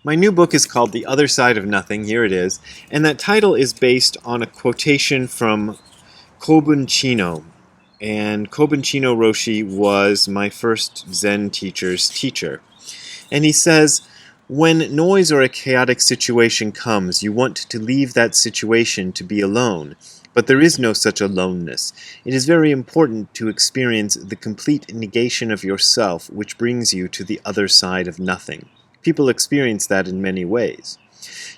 My new book is called The Other Side of Nothing. Here it is. And that title is based on a quotation from Kobun Chino. And Kobun Chino Roshi was my first Zen teacher's teacher. And he says, when noise or a chaotic situation comes, you want to leave that situation to be alone. But there is no such aloneness. It is very important to experience the complete negation of yourself, which brings you to the other side of nothing. People experience that in many ways.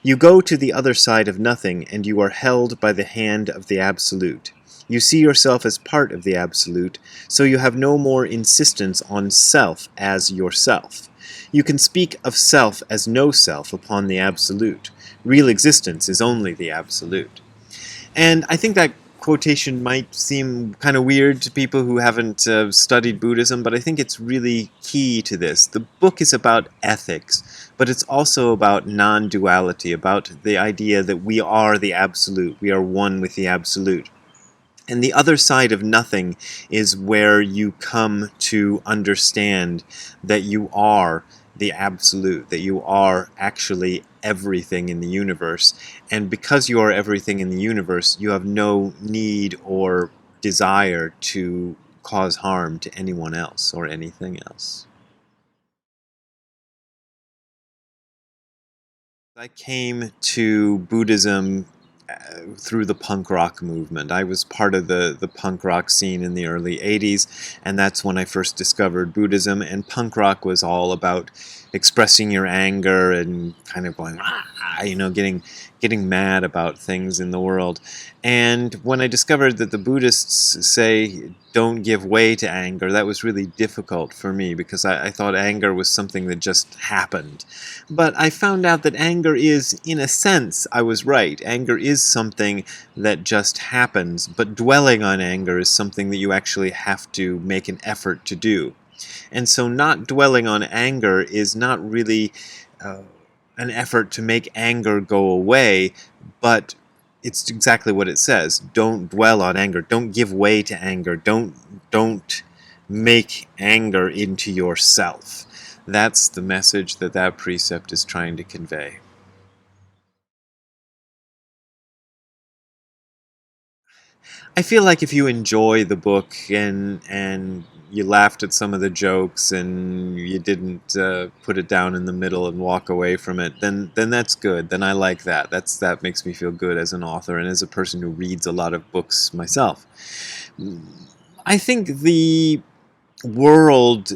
You go to the other side of nothing, and you are held by the hand of the Absolute. You see yourself as part of the Absolute, so you have no more insistence on self as yourself. You can speak of self as no self upon the Absolute. Real existence is only the Absolute. And I think that quotation might seem kind of weird to people who haven't studied Buddhism, but I think it's really key to this. The book is about ethics, but it's also about non-duality, about the idea that we are the Absolute, we are one with the Absolute. And the other side of nothing is where you come to understand that you are the Absolute, that you are actually everything in the universe. And because you are everything in the universe, you have no need or desire to cause harm to anyone else or anything else. I came to Buddhism through the punk rock movement. I was part of the punk rock scene in the early 80s, and that's when I first discovered Buddhism. And punk rock was all about expressing your anger and kind of going, getting mad about things in the world. And when I discovered that the Buddhists say don't give way to anger, that was really difficult for me because I thought anger was something that just happened. But I found out that anger is, in a sense, I was right. Anger is something that just happens, but dwelling on anger is something that you actually have to make an effort to do. And so not dwelling on anger is not really an effort to make anger go away, but it's exactly what it says. Don't dwell on anger. Don't give way to anger. Don't make anger into yourself. That's the message that that precept is trying to convey. I feel like if you enjoy the book and you laughed at some of the jokes and you didn't put it down in the middle and walk away from it, then that's good. Then I like that. That makes me feel good as an author and as a person who reads a lot of books myself. I think the world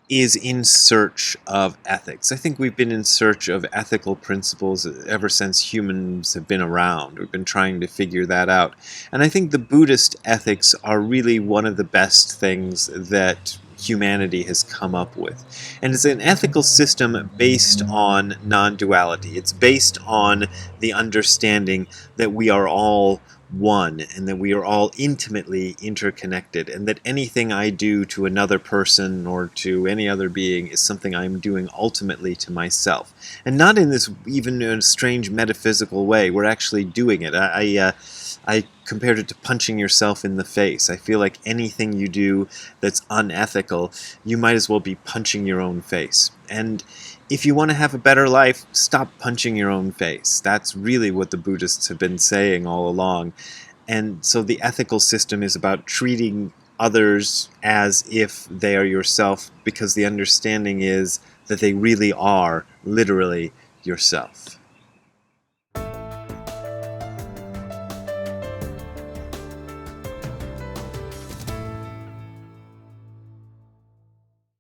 is in search of ethics. I think we've been in search of ethical principles ever since humans have been around. We've been trying to figure that out. And I think the Buddhist ethics are really one of the best things that humanity has come up with. And it's an ethical system based on non-duality. It's based on the understanding that we are all one and that we are all intimately interconnected, and that anything I do to another person or to any other being is something I'm doing ultimately to myself. And not in this even in a strange metaphysical way. We're actually doing it. I compared it to punching yourself in the face. I feel like anything you do that's unethical, you might as well be punching your own face. And if you want to have a better life, stop punching your own face. That's really what the Buddhists have been saying all along. And so the ethical system is about treating others as if they are yourself, because the understanding is that they really are literally yourself.